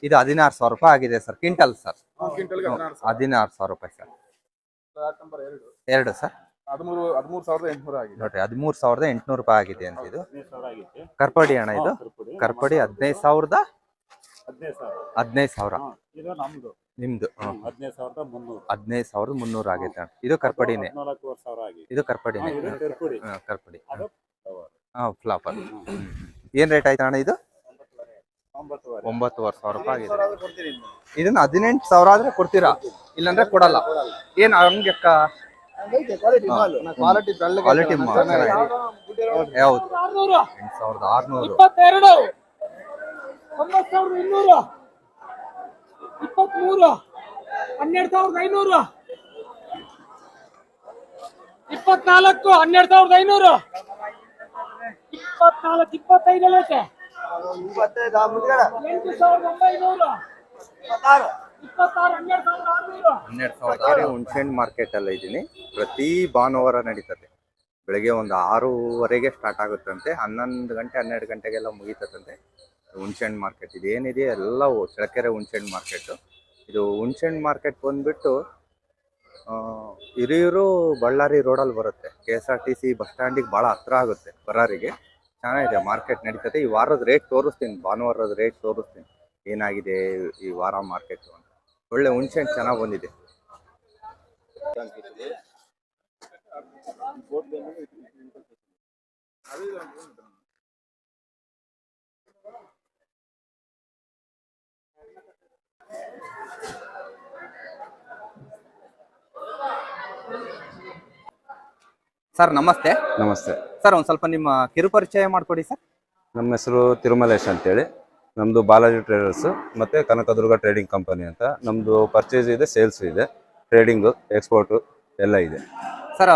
ಇದು 16,000 ರೂಪಾಯಿ ಆಗಿದೆ ಸರ್. Quintal sir. 16,000 ರೂಪಾಯಿ ಸರ್. ಎರಡು ಸರ್. 13,800 ಆಗಿದೆ ನೋಡ್ರಿ. 13,800 ರೂಪಾಯಿ ಆಗಿದೆ ಅಂತ. ಇದು ಕರ್ಪಡಿ ಅಣ್ಣ. ಇದು ಕರ್ಪಡಿ 15,000 ನಿಮ್ದು 15,300 ಆಗೈತೆ ಅಣ್ಣ. ಇದು ಕರ್ಪಡಿನೇ. ಇದು ಕರ್ಪಡಿನೇ. ಕರ್ಪಡಿ ಫ್ಲಾಪರ್. ಏನ್ ರೇಟ್ ಆಯ್ತು ಅಣ್ಣ ಇದು? 9,500 ರೂಪಾಯಿ ಆಗಿದೆ. ಇದನ್ನ 18,000 ಆದ್ರೆ ಕೊಡ್ತೀರಾ, ಇಲ್ಲಾಂದ್ರೆ ಕೊಡಲ್ಲ. ಏನ್ ಹಂಗೆ ಕ್ವಾಲಿಟಿ ಯಾವ್ದು? 8,600. 9,200, 23, 12,500, 24, 12,500, 24, 25 ಐತೆ. 8,900, 12,600. ಹುಣಸೆಹಣ್ಣು ಮಾರ್ಕೆಟ್ ಅಲ್ಲ ಇದ್ದೀನಿ. ಪ್ರತಿ ಭಾನುವಾರ ನಡೀತದೆ. ಬೆಳಗ್ಗೆ ಒಂದು 6:30ಗೆ ಸ್ಟಾರ್ಟ್ ಆಗುತ್ತಂತೆ. 11 ಗಂಟೆ 12 ಗಂಟೆಗೆಲ್ಲ ಮುಗೀತದಂತೆ ಹುಣಸೆಹಣ್ಣು ಮಾರ್ಕೆಟ್. ಇದೇನಿದೆ ಎಲ್ಲ ಚಳ್ಳಕೆರೆ ಹುಣಸೆಹಣ್ಣು ಮಾರ್ಕೆಟು. ಇದು ಹುಣಸೆಹಣ್ಣು ಮಾರ್ಕೆಟ್ ಬಂದ್ಬಿಟ್ಟು ಹಿರಿಯೂರು ಬಳ್ಳಾರಿ ರೋಡಲ್ಲಿ ಬರುತ್ತೆ. KSRTC ಬಸ್ ಸ್ಟ್ಯಾಂಡಿಗೆ ಭಾಳ ಹತ್ರ ಆಗುತ್ತೆ ಬಳ್ಳಾರಿಗೆ. ಚೆನ್ನಾಗಿದೆ ಮಾರ್ಕೆಟ್ ನಡೀತದೆ. ಈ ವಾರದ ರೇಟ್ ತೋರಿಸ್ತೀನಿ, ಭಾನುವಾರದ ರೇಟ್ ತೋರಿಸ್ತೀನಿ ಏನಾಗಿದೆ ಈ ವಾರ ಮಾರ್ಕೆಟ್ ಅಂತ. ಒಳ್ಳೆ ಹುಣಸೆಹಣ್ಣು ಚೆನ್ನಾಗಿ ಬಂದಿದೆ. ಸರ್ ನಮಸ್ತೆ. ನಮಸ್ತೆ ಸರ್, ಒಂದು ಸ್ವಲ್ಪ ನಿಮ್ಮ ಕಿರುಪರಿಚಯ ಮಾಡಿಕೊಡಿ ಸರ್. ನಮ್ಮ ಹೆಸರು ತಿರುಮಲೇಶ್ ಅಂತೇಳಿ. ನಮ್ಮದು ಬಾಲಾಜಿ ಟ್ರೇಡರ್ಸ್ ಮತ್ತು ಕನಕದುರ್ಗ ಟ್ರೇಡಿಂಗ್ ಕಂಪನಿ ಅಂತ. ನಮ್ಮದು ಪರ್ಚೇಸ್ ಇದೆ, ಸೇಲ್ಸ್ ಇದೆ, ಟ್ರೇಡಿಂಗು, ಎಕ್ಸ್ಪೋರ್ಟು ಎಲ್ಲ ಇದೆ ಸರ್.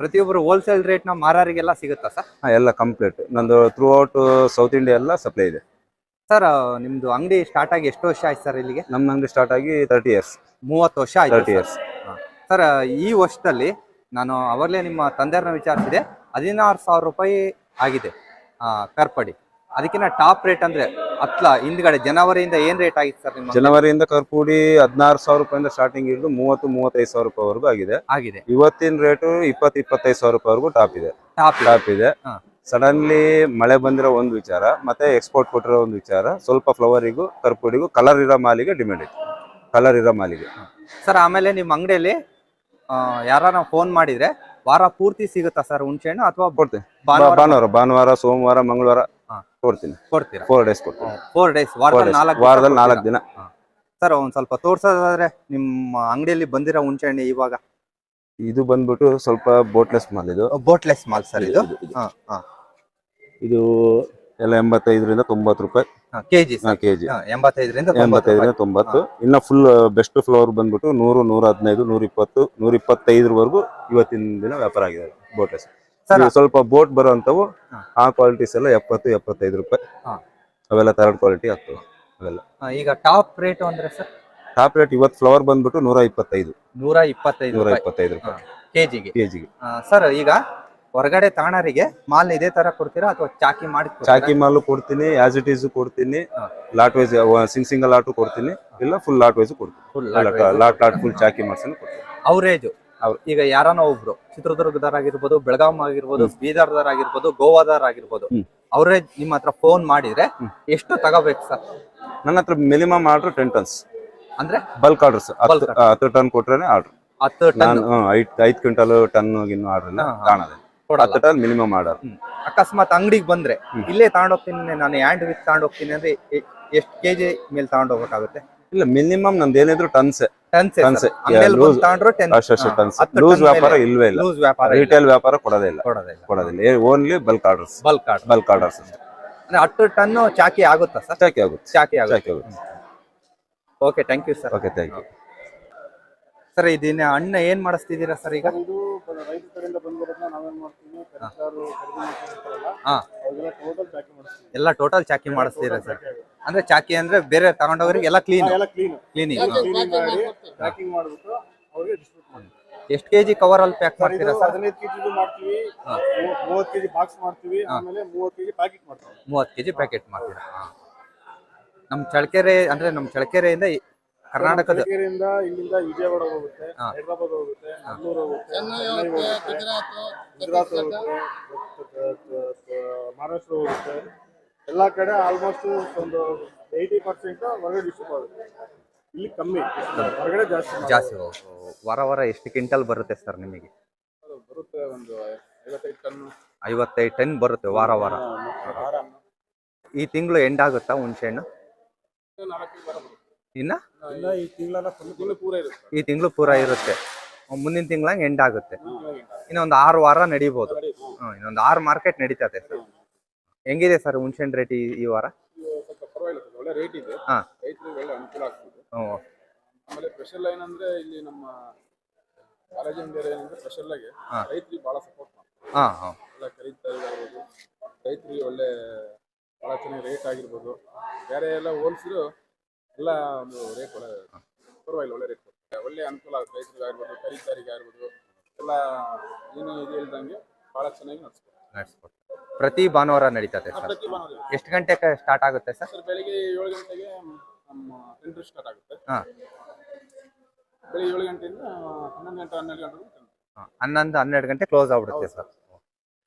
ಪ್ರತಿಯೊಬ್ಬರು ಹೋಲ್ಸೇಲ್ ರೇಟ್ನ ಮಾರಾರಿಗೆಲ್ಲ ಸಿಗುತ್ತಾ ಸರ್? ಹಾಂ, ಎಲ್ಲ ಕಂಪ್ಲೀಟ್. ನಂದು ಥ್ರೂ ಔಟ್ ಸೌತ್ ಇಂಡಿಯಾ ಎಲ್ಲ ಸಪ್ಲೈ ಇದೆ ಸರ್. ನಿಮ್ಮದು ಅಂಗಡಿ ಸ್ಟಾರ್ಟ್ ಆಗಿ ಎಷ್ಟು ವರ್ಷ ಆಯ್ತು ಸರ್ ಇಲ್ಲಿಗೆ? ನಮ್ಮ ಅಂಗಡಿ ಸ್ಟಾರ್ಟ್ ಆಗಿ 30 years. 30 ವರ್ಷ ಆಯ್ತು. 30 years ಸರ್. ಈ ವರ್ಷದಲ್ಲಿ ನಾನು ಅವರಲ್ಲೇ ನಿಮ್ಮ ತಂದೆಯವ್ರನ್ನ ವಿಚಾರಿಸಿದೆ, 16,000 ರೂಪಾಯಿ ಆಗಿದೆ ಕರ್ಪಡಿ. ಅದಕ್ಕಿಂತ ಟಾಪ್ ರೇಟ್ ಅಂದ್ರೆ ಹಿಂದ್ಗಡೆ ಜನವರಿಯಿಂದ ಏನ್ ರೇಟ್ ಆಗಿತ್ತು ಸರ್ ನಿಮ್ಮ? ಜನವರಿಯಿಂದ ಕರ್ಪೂಡಿ 16,000 ರೂಪಾಯಿಂದ ಸ್ಟಾರ್ಟಿಂಗ್ ಹಿಡಿದು 30-35,000 ರೂಪಾಯಿವರೆಗೂ ಆಗಿದೆ. ಇವತ್ತಿನ ರೇಟು 20-25,000 ರೂಪಾಯಿವರೆಗೂ ಟಾಪ್ ಇದೆ. ಸಡನ್ಲಿ ಮಳೆ ಬಂದಿರೋ ಒಂದು ವಿಚಾರ, ಮತ್ತೆ ಎಕ್ಸ್ಪೋರ್ಟ್ ಕೊಟ್ಟಿರೋ ಒಂದು ವಿಚಾರ. ಸ್ವಲ್ಪ ಫ್ಲವರಿಗೂ ಕರ್ಪೂಡಿಗೂ ಕಲರ್ ಇರೋ ಮಾಲಿಗೆ ಡಿಮ್ಯಾಂಡ್ ಇದೆ. ಕಲರ್ ಇರೋ ಮಾಲಿಗೆ ಸರ್. ಆಮೇಲೆ ನಿಮ್ಮ ಅಂಗಡಿಯಲ್ಲಿ ಯಾರ ಫೋನ್ ಮಾಡಿದ್ರೆ ವಾರ ಪೂರ್ತಿ ಸಿಗುತ್ತಾ ಸರ್ ಹುಣಸೆಹಣ್ಣು? ಅಥವಾ ಕೊಡ್ತೀನಿ. ಭಾನುವಾರ, ಸೋಮವಾರ, ಮಂಗಳವಾರ ಕೊಡ್ತೀನಿ. 4 days ಕೊಡ್ತೀನಿ. 4 days ವಾರದಲ್ಲಿ 4 ದಿನ. ಸರ್, ಒಂದ್ ಸ್ವಲ್ಪ ತೋರ್ಸೋದಾದ್ರೆ ನಿಮ್ಮ ಅಂಗಡಿಯಲ್ಲಿ ಬಂದಿರೋ ಹುಣಸೆಹಣ್ಣು ಇವಾಗ? ಇದು ಬಂದ್ಬಿಟ್ಟು ಸ್ವಲ್ಪ ಬೋಟ್ಲೆಸ್ ಮಾಲ್. ಇದು ಬೋಟ್ಲೆಸ್ ಮಾಲ್ ಸರ್. ಇದು ಎಲ್ಲ 85-90 ರೂಪಾಯಿ ಕೆಜಿ. 85-90. ಇನ್ನ ಫುಲ್ ಬೆಸ್ಟ್ ಫ್ಲವರ್ ಬಂದ್ಬಿಟ್ಟು 100, 115, 120, 125 ಇವತ್ತಿನ ದಿನ ವ್ಯಾಪಾರ ಆಗಿದೆ ಬೋಟ್ಲೆಸ್. ಸ್ವಲ್ಪ ಬೋಟ್ ಬರುವಂತವು ಆ ಕ್ವಾಲಿಟೀಸ್ ಎಲ್ಲ 70-75 ರೂಪಾಯಿ. ಅವೆಲ್ಲ ಥರ್ಡ್ ಕ್ವಾಲಿಟಿ ಆಗ್ತವೆ ಅವೆಲ್ಲ. ಈಗ ಟಾಪ್ ರೇಟ್ ಅಂದ್ರೆ ಸರ್? ಟಾಪ್ ರೇಟ್ ಇವತ್ತು ಫ್ಲವರ್ ಬಂದ್ಬಿಟ್ಟು 125 ರೂಪಾಯಿ ಕೆಜಿಗೆ ಸರ್. ಈಗ ಹೊರಗಡೆ ತಾಣರಿಗೆ ಮಾಲ್ ಇದೇ ತರ ಕೊಡ್ತೀರಾ ಅಥವಾ ಚಾಕಿ ಮಾಲು ಕೊಡ್ತೀನಿ, ಆಸ್ ಇಟ್ ಈಸ್ ಕೊಡ್ತೀನಿ, ಲಾಟ್ ವೈಸ್ ಸಿಂಗಲ್ ಲಾಟು ಕೊಡ್ತೀನಿ, ಇಲ್ಲ ಫುಲ್ ಲಾಟ್ ವೈಸ್ ಕೊಡ್ತೀನಿ. ಲಾಟ್ ಫುಲ್ ಚಾಕಿ ಮಾಡ್ಸನ್ನು ಕೊಡ್ತೀನಿ. ಅವರೇಜ್ ಈಗ ಯಾರನ್ನ ಒಬ್ರು ಚಿತ್ರದುರ್ಗದವರಾಗಿರ್ಬೋದು, ಬೆಳಗಾಂ ಆಗಿರ್ಬೋದು, ಬೀದರ್ದವರಾಗಿರ್ಬೋದು, ಗೋವಾದವರಾಗಿರ್ಬೋದು, ಅವರೇಜ್ ನಿಮ್ಮ ಹತ್ರ ಫೋನ್ ಮಾಡಿದ್ರೆ ಎಷ್ಟು ತಗೋಬೇಕು ಸರ್? ನನ್ನ ಹತ್ರ ಮಿನಿಮಮ್ ಆರ್ಡರ್ 10 tons ಅಂದ್ರೆ ಬಲ್ಕ್ ಆರ್ಡರ್ಸ್. 10 ಟನ್ ಕೊಟ್ರೇನೆ ಆರ್ಡರ್. 5 ಕ್ವಿಂಟಲ್ ಟನ್ ಗಿನ್ನು ಆರ್ಡರ್ ಇಲ್ಲ ಕಾಣೋದಿಲ್ಲ. 10 ಟನ್ ಮಿನಿಮಮ್ ಆರ್ಡರ್. ಅಕಸ್ಮಾತ್ ಅಂಗಡಿಗೆ ಬಂದ್ರೆ ಇಲ್ಲೇ ತಗೊಂಡೋಗ್ತೀನಿ, ನಾನು ಹ್ಯಾಂಡ್ ವಿತ್ ತಗೊಂಡೋಗ್ತೀನಿ ಅಂದ್ರೆ ಎಷ್ಟು ಕೆಜಿ ಮೇಲೆ ತಗೊಂಡೋಗ್ಬೇಕಾಗುತ್ತೆ? ಇಲ್ಲ, ಮಿನಿಮಮ್ ನಂದು ಏನಿದ್ರು ಟನ್ಸ್. ಲೂಸ್ ವ್ಯಾಪಾರ ಇಲ್ವೇ ಇಲ್ಲ. ರಿಟೇಲ್ ವ್ಯಾಪಾರ ಕೊಡೋದೇ ಇಲ್ಲ. Only bulk orders. 10 ಟನ್ ಚಾಕಿ ಆಗುತ್ತಾ ಸರ್? ಚಾಕಿ ಆಗುತ್ತೆ. Okay, thank you sir. Okay, thank you sir. ಇದನ್ನ ಹಣ್ಣು ಏನ್ ಮಾಡಿಸ್ತಿದ್ದೀರಾ ಸರ್ ಈಗ? ಎಲ್ಲ ಟೋಟಲ್ ಚಾಕಿ ಮಾಡಿಸ್ತೀರಾ ಸರ್? ಅಂದ್ರೆ ಚಾಕಿ ಅಂದ್ರೆ ಬೇರೆ ತಗೊಂಡೋಗ್ರಿಗೆ ಎಲ್ಲ ಕ್ಲೀನಿಂಗ್. ಎಷ್ಟು ಕೆಜಿ ಕವರ್ ಅಲ್ಲಿ ಪ್ಯಾಕ್ ಮಾಡ್ತೀರಾ ಸರ್? 15 kg ಮಾಡ್ತೀವಿ, 30 kg ಬಾಕ್ಸ್ ಮಾಡ್ತೀವಿ, ಆಮೇಲೆ 30 kg ಪ್ಯಾಕೆಟ್ ಮಾಡ್ತೀವಿ. 30 kg ಪ್ಯಾಕೆಟ್ ಮಾಡ್ತೀರಾ? ನಮ್ಮ ಚಳ್ಳಕೆರೆ ಅಂದ್ರೆ ನಮ್ಮ ಚಳ್ಳಕೆರೆಯಿಂದ ಕರ್ನಾಟಕದ ಚಳ್ಳಕೆರೆಯಿಂದ ಇಲ್ಲಿಂದ ವಿಜಯವಾಡ ಹೋಗುತ್ತೆ, ಹೈದರಾಬಾದ್ ಹೋಗುತ್ತೆ, ಮಂಗಳೂರು ಹೋಗುತ್ತೆ, ಚೆನ್ನೈ ಹೋಗುತ್ತೆ, ಗುಜರಾತ್ ಹೋಗುತ್ತೆ, ಮಹಾರಾಷ್ಟ್ರ ಹೋಗುತ್ತೆ. ಎಲ್ಲಾ ಕಡೆ ಆಲ್ಮೋಸ್ಟ್ ಒಂದು 80% ಹೊರಗಡೆ ಡಿಸ್ಟ್ರಿಕ್ಟ್ ಆಗುತ್ತೆ. ಇಲ್ಲಿ ಕಮ್ಮಿ, ಹೊರಗಡೆ ಜಾಸ್ತಿ ವಾರ ವಾರ ಎಷ್ಟು ಕ್ವಿಂಟಲ್ ಬರುತ್ತೆ ಸರ್ ನಿಮಗೆ? ಬರುತ್ತೆ ಒಂದು 55 ಟನ್. 55 ಟನ್ ಬರುತ್ತೆ ವಾರ ವಾರ. ಈ ತಿಂಗಳು ಎಂಡ್ ಆಗುತ್ತಾ ಹುಣಸೆ ಹಣ್ಣು? ಇನ್ನ ಈ ತಿಂಗಳು ಪೂರ ಇರುತ್ತೆ. ಈ ತಿಂಗಳು ಪೂರ ಇರುತ್ತೆ, ಮುಂದಿನ ತಿಂಗಳ ಎಂಡ್ ಆಗುತ್ತೆ. ಇನ್ನೊಂದು 6 ವಾರ ನಡೀಬಹುದು. ಇನ್ನೊಂದು 6 ಮಾರ್ಕೆಟ್ ನಡೀತದೆ ಸರ್. ಹೆಂಗಿದೆ ಸರ್ ಹುಣಸೆ ಹಣ್ಣು ರೇಟ್ ಈ ವಾರ? ಸ್ವಲ್ಪ ಪರವಾಗಿಲ್ಲ ಸರ್, ಒಳ್ಳೆ ರೇಟ್ ಇದೆ. ರೈತರಿಗೆ ಒಳ್ಳೆ ಅನುಕೂಲ ಆಗ್ತಿದೆ. ಆಮೇಲೆ ಸ್ಪೆಷಲ್ ಏನಂದ್ರೆ ಇಲ್ಲಿ ನಮ್ಮ ಕಾಲೇಜಿನ ಬೇರೆ ಏನಂದ್ರೆ ಸ್ಪೆಷಲ್ ಆಗಿ ರೈತರಿಗೆ ಬಹಳ ಸಪೋರ್ಟ್ ಮಾಡ್ತಾರೆ. ಎಲ್ಲ ಖರೀದಿದಾರರು ರೈತರಿಗೆ ಒಳ್ಳೆ ಬಹಳ ಚೆನ್ನಾಗಿ ರೇಟ್ ಆಗಿರ್ಬೋದು. ಬೇರೆ ಎಲ್ಲ ಹೋಲ್ಸಿದ್ರು ಎಲ್ಲ ಒಂದು ರೇಟ್ ಒಳ್ಳೆ ಪರವಾಗಿಲ್ಲ, ಒಳ್ಳೆ ರೇಟ್ ಕೊಡ್ತಾರೆ. ಒಳ್ಳೆ ಅನುಕೂಲ ಆಗುತ್ತೆ ರೈತರಿಗೆ ಆಗಿರ್ಬೋದು, ಖರೀದಿದಾರಿಗೆ ಆಗಿರ್ಬೋದು. ಎಲ್ಲ ಏನು ಇದು ಹೇಳ್ದಂಗೆ ಬಹಳ ಚೆನ್ನಾಗಿ ನಡೆಸ್ಕೊಡ್ತಾರೆ. ಪ್ರತಿ ಭಾನುವಾರ ನಡೀತದೆ ಸರ್. ಪ್ರತಿ ಭಾನುವಾರ ಎಷ್ಟು ಗಂಟೆಗೆ ಸ್ಟಾರ್ಟ್ ಆಗುತ್ತೆ ಸರ್? ಬೆಳಿಗ್ಗೆ 7 ಗಂಟೆಗೆ ನಮ್ಮ ಟೆಂಡರ್ ಸ್ಟಾರ್ಟ್ ಆಗುತ್ತೆ. ಬೆಳಿಗ್ಗೆ 7 ಗಂಟೆಯಿಂದ 11 ಗಂಟೆ 12 ಗಂಟೆ 11-12 ಗಂಟೆ ಕ್ಲೋಸ್ ಆಗ್ಬಿಡುತ್ತೆ ಸರ್.